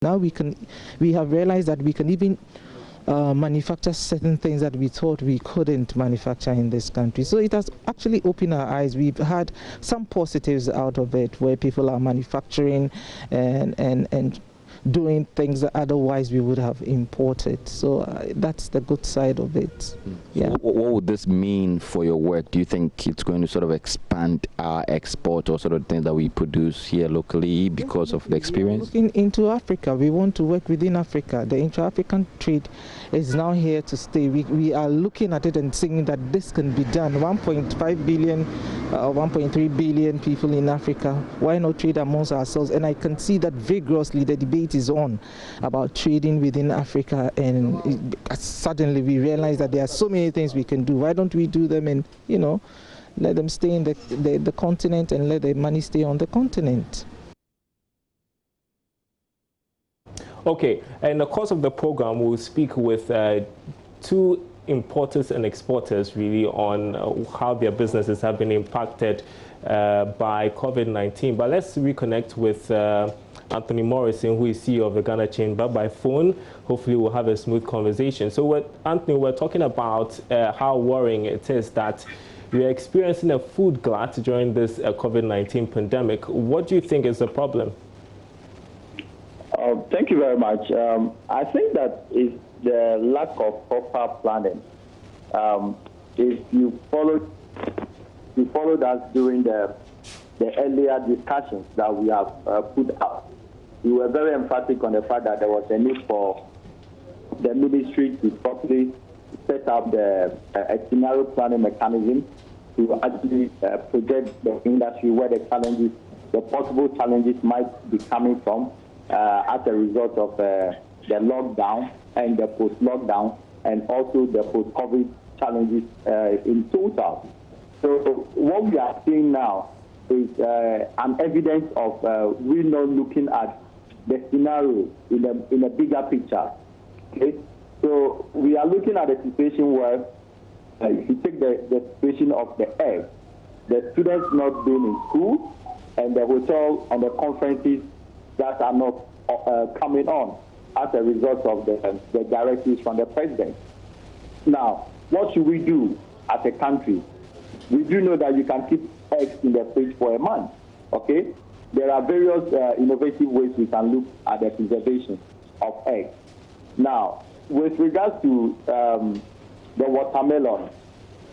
Now we have realized that we can even manufacture certain things that we thought we couldn't manufacture in this country. So it has actually opened our eyes. We've had some positives out of it, where people are manufacturing and doing things that otherwise we would have imported. So that's the good side of it. Yeah. So what would this mean for your work? Do you think it's going to sort of expand our export or sort of things that we produce here locally because of the experience? We are looking into Africa. We want to work within Africa. The intra-African trade is now here to stay. We are looking at it and saying that this can be done. 1.5 billion, 1.3 billion people in Africa. Why not trade amongst ourselves? And I can see that vigorously the debate is on about trading within Africa, and suddenly we realize that there are so many things we can do. Why don't we do them and, you know, let them stay in the continent and let the money stay on the continent? Okay, in the course of the program, we'll speak with two importers and exporters really on how their businesses have been impacted by COVID-19. But let's reconnect with Anthony Morrison, who is CEO of the Ghana Chamber, by phone. Hopefully we'll have a smooth conversation. So Anthony, we're talking about how worrying it is that we're experiencing a food glut during this COVID-19 pandemic. What do you think is the problem? Thank you very much. I think that is the lack of proper planning. If you followed us during the earlier discussions that we have put out, we were very emphatic on the fact that there was a need for the ministry to properly set up a scenario planning mechanism to actually project the industry where the possible challenges might be coming from as a result of the lockdown and the post-lockdown, and also the post-COVID challenges in total. So what we are seeing now is an evidence of we not looking at the scenario in a bigger picture. Okay, so we are looking at a situation where if you take the situation of the egg, the students not being in school, and the hotel and the conferences that are not coming on as a result of the directives from the president. Now, what should we do as a country? We do know that you can keep eggs in the fridge for a month, okay? There are various innovative ways we can look at the preservation of eggs. Now, with regards to the watermelon,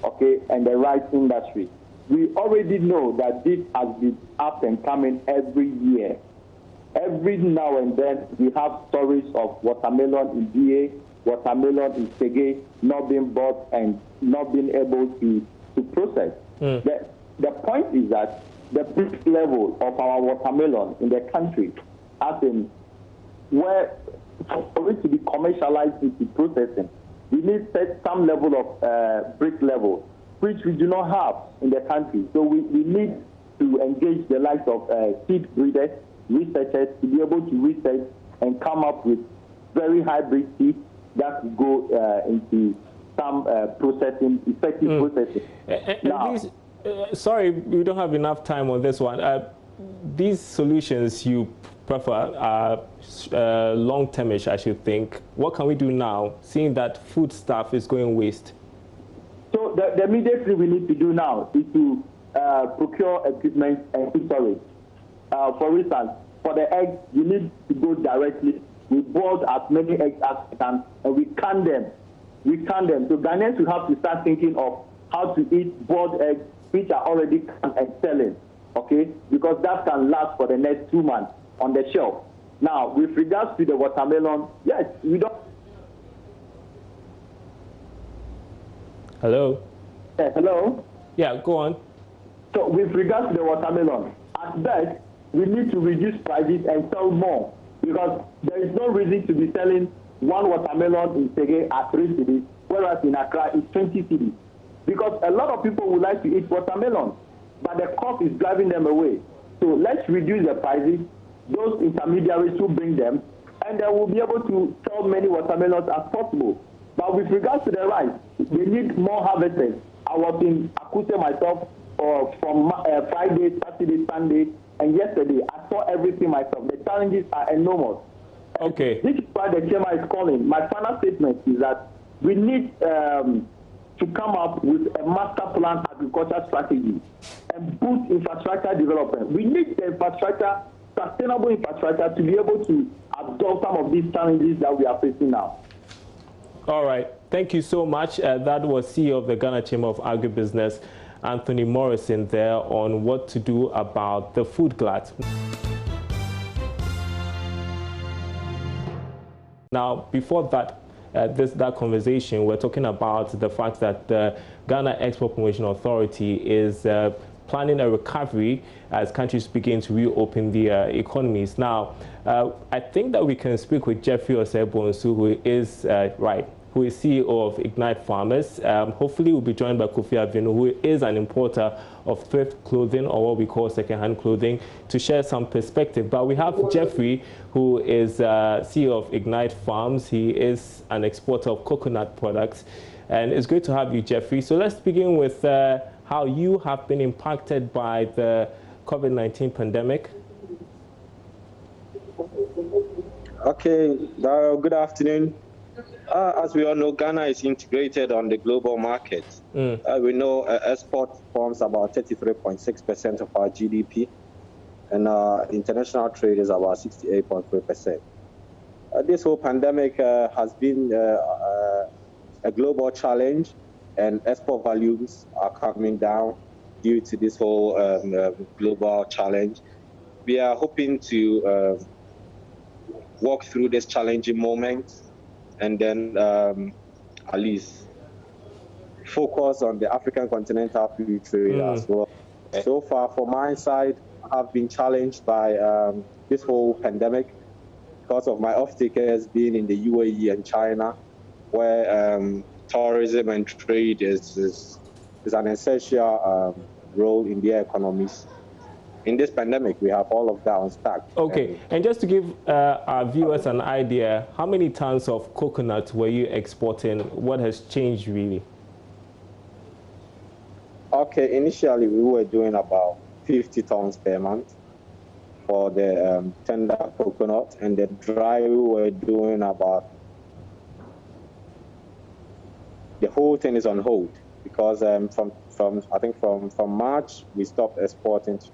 okay, and the rice industry, we already know that this has been up and coming every year. Every now and then, we have stories of watermelon in DA, watermelon in Sege not being bought and not being able to process. The point is that the peak level of our watermelon in the country, as in where for it to be commercialized into processing, we need some level of brick level, which we do not have in the country. So we need to engage the likes of seed breeders, researchers, to be able to research and come up with very hybrid seeds that go into some processing, effective processing. Sorry, we don't have enough time on this one. These solutions you prefer are long-termish, I should think. What can we do now, seeing that food stuff is going waste? So the immediate thing we need to do now is to procure equipment and storage. For instance, for the eggs, you need to go directly. We boil as many eggs as we can, and we can them. So Ghanaians will have to start thinking of how to eat boiled eggs, which are already canned and selling, okay? Because that can last for the next 2 months on the shelf. Now, with regards to the watermelon, yes, we don't. Hello? Hello? Yeah, go on. So with regards to the watermelon, at best, we need to reduce prices and sell more, because there is no reason to be selling one watermelon in Sege at 3 cedis, whereas in Accra it's 20 cedis. Because a lot of people would like to eat watermelon, but the cost is driving them away. So let's reduce the prices, those intermediaries who bring them, and then we'll be able to sell many watermelons as possible. But with regards to the rice, we need more harvesters. I was in Akute myself from Friday, Saturday, Sunday, and yesterday. I saw everything myself. The challenges are enormous. Okay. This is why the chairman is calling. My final statement is that we need to come up with a master plan agriculture strategy and boost infrastructure development. We need the infrastructure, sustainable infrastructure, to be able to absorb some of these challenges that we are facing now. All right. Thank you so much. That was CEO of the Ghana Chamber of Agribusiness, Anthony Morrison, there on what to do about the food glut. Now, before that, that conversation, we're talking about the fact that the Ghana Export Promotion Authority is planning a recovery as countries begin to reopen their economies. Now, I think that we can speak with Jeffrey Osebonsu, who is who is CEO of Ignite Farmers. Hopefully, we'll be joined by Kofi Avino, who is an importer of thrift clothing, or what we call second-hand clothing, to share some perspective. But we have Jeffrey, who is CEO of Ignite Farms. He is an exporter of coconut products. And it's great to have you, Jeffrey. So let's begin with how you have been impacted by the COVID-19 pandemic. Okay, good afternoon. As we all know, Ghana is integrated on the global market. We know export forms about 33.6% of our GDP, and international trade is about 68.3%. This whole pandemic has been a global challenge, and export volumes are coming down due to this whole global challenge. We are hoping to walk through this challenging moment and then at least focus on the African continental free trade as well. So far, for my side, I've been challenged by this whole pandemic because of my off-takers being in the UAE and China, where tourism and trade is an essential role in their economies. In this pandemic, we have all of that on stack. Okay, and just to give our viewers an idea, how many tons of coconut were you exporting? What has changed really? Okay, initially we were doing about 50 tons per month for the tender coconut, and the dry we were doing about, the whole thing is on hold because from March we stopped exporting to